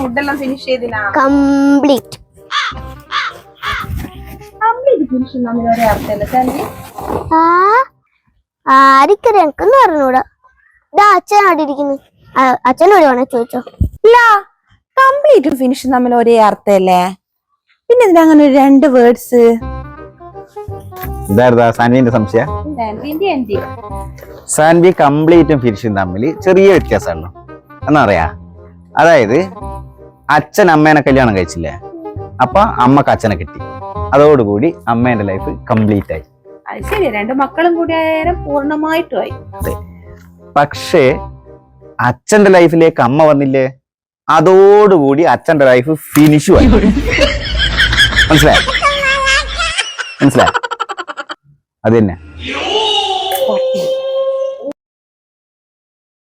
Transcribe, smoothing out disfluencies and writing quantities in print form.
ഫുഡെല്ലാം ഫിനിഷ് ചെയ്തില്ല. Complete finish തമ്മിൽ ഒരേ അർത്ഥമല്ല സാൻവി. ആരിക്കറിയാം, എനിക്കൊന്നും അറിഞ്ഞൂടാ. ഇതാ അച്ഛൻ അവിടെ ഇരിക്കുന്നു. അച്ഛനോട് വേണേ ചോദിച്ചോ. ഇല്ല, കംപ്ലീറ്റും ഫിനിഷും തമ്മിൽ ഒരേ അർത്ഥമല്ലേ? പിന്നെ എന്തിനാ അങ്ങനെ രണ്ട് വേർഡ്സ്? ഇതായിരുന്നാ സാൻവിന്റെ സംശയം? സാൻവി കംപ്ലീറ്റും ഫിനിഷും തമ്മിൽ ചെറിയ വ്യത്യാസമുള്ളൂ എന്നറിയാ. അതായത് അച്ഛൻ അമ്മേനെ കല്യാണം കഴിച്ചില്ലേ, അപ്പൊ അമ്മക്ക് അച്ഛനെ കിട്ടി. അതോടുകൂടി അമ്മേന്റെ ലൈഫ് കംപ്ലീറ്റ് ആയി. അത് ശരി, രണ്ട് മക്കളും കൂടി ആയാലും പൂർണ്ണമായിട്ടും ആയി. അതെ. പക്ഷേ അച്ഛന്റെ ലൈഫിലേക്ക് അമ്മ വന്നില്ലേ, അതോടുകൂടി അച്ഛന്റെ ലൈഫ് ഫിനിഷും ആയി. മനസ്സിലായി? അത് തന്നെ.